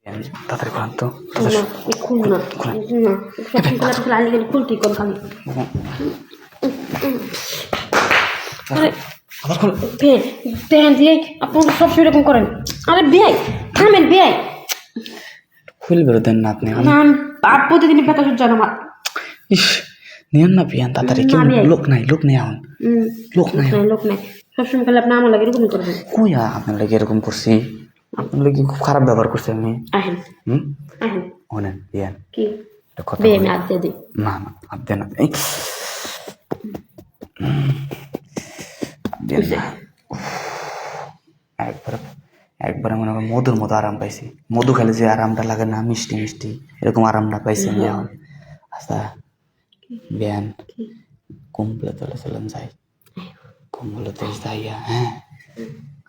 তাড়াতাড়ি করান তো। না খুল না না সব খুলে আনি গেলে খুলতেই কম খালি আরে দেখেন দিয়ে আপনি সব এরকম করেন। আরে বিয়াই থামেন বিয়াই খুল বেরো দেন না আপনি। না আর প্রতিদিন ব্যথা সহ্য হয় না আমার। ইস নিয়েন না বিয়ান তাড়াতাড়ি। কেউ লোক নাই লোক নেই এখন লোক নাই লোক নাই সবসময় খেলে আপনি আমার লাগে এরকম করবেন। কই আপনার লাগে এরকম করছি? আপনার লাগে খুব খারাপ ব্যবহার করছি আমি। আহেন আহেন শোনেন বিয়ান কি কথা বিয়ে আদ দিয়ে দিই না না আর দেন না একবার একবারে মনে করেন মধুর মতো আরাম পাইছি। মধু খেলে যে আরামটা লাগে না মিষ্টি মিষ্টি এরকম আরামটা পাইছি আমি এখন। আচ্ছা বিয়ান কুম্ভলে চলে চলেন যাই। কুম্ভলতে যাইয়া হ্যাঁ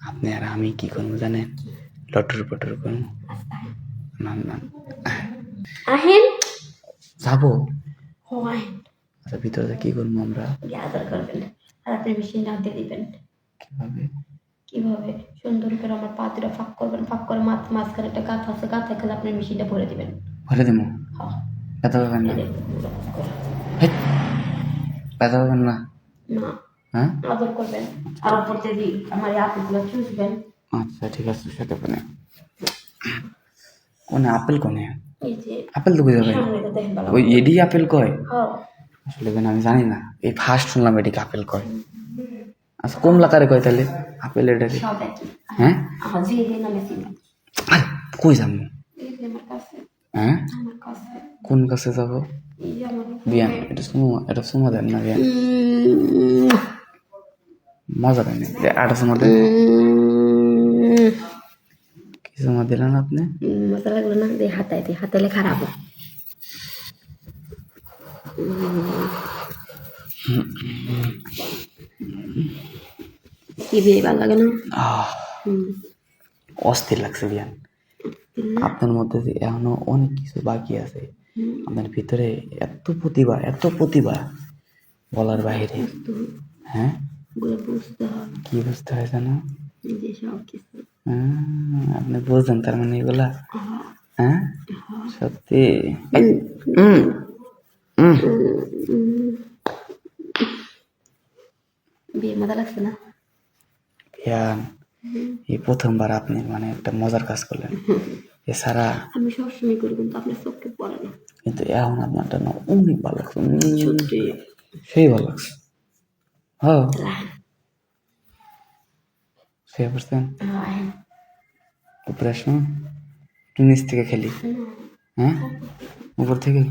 আপনি আর আমি কি করবো জানেন? লটর পটর করবো। না না আহেন যাবো। হয় আচ্ছা ভিতরে কি করবো আমরা? আদর করবেন আর আপনি মেশিন হাত দিয়ে দিবেন। কিভাবে? কিভাবে সুন্দর করে আমার পা দুটো ফাঁক করবেন, ফাঁক করে মাঝখানে একটা গাঁথ আছে, গাঁথা খেলে আপনি মেশিনটা ভরে দিবেন। ভরে দেবো? হ্যাঁ ব্যথা পাবেন না? ব্যথা পাবেন না? না হ্যাঁ আদর করবেন আর উপর দিয়ে আমার এই আপেলগুলো চুষবেন। আচ্ছা ঠিক আছে সেটা কোনে কোনে আপেল কোনে এই যে আপেল তো বুঝে যাবে সামনে দেখেন ভালো। ওই এডি আপেল কয়? হ্যাঁ আসলে আমি জানি না এই ফার্স্ট শুনলাম এডিকে আপেল কয়। আচ্ছা কমলা কারে কয় তাহলে আপেল এটাকে? সব একই। হ্যাঁ আমার যে দিন আমি চিনি আরে কই যাবো? এই যে আমার কাছে হ্যাঁ আমার কাছে কোন কাছে যাবো? এই যে আমার বিয়ান এটা সুমা দেন না বিয়ান মজা দেন আটা সুমা দেন। কি সুমা দিলেন আপনি? মজা লাগলো না দিয়ে হাতাই দিয়ে হাতাইলে খারাপ। কি বিয়ে ভালো লাগে না? অস্থির লাগছে বিয়ান। আপনার মধ্যে যে এখনো অনেক কিছু বাকি আছে। আপনার ভিতরে এত প্রতিভা বলার বাইরে। হ্যাঁ বুঝতে হবে কি বুঝতে হয় জানো? যে সব কিছু আপনি বুঝছেন তার মানে এগুলা? হ্যাঁ সত্যি বিয়ে মজা লাগছে না? বিয়ান এই প্রথমবার আপনি মানে একটা মজার কাজ করলেন। এছাড়া আমি সবসময় করি কিন্তু আপনার চোখে পড়ে না। কিন্তু এখন আপনারটা না অনেক ভালো লাগছে। সত্যি সেই ভালো লাগছে। হ্যাঁ সে বুঝতেন উপরে আসুন একটু নিচ থেকে খেলি। হ্যাঁ উপর থেকে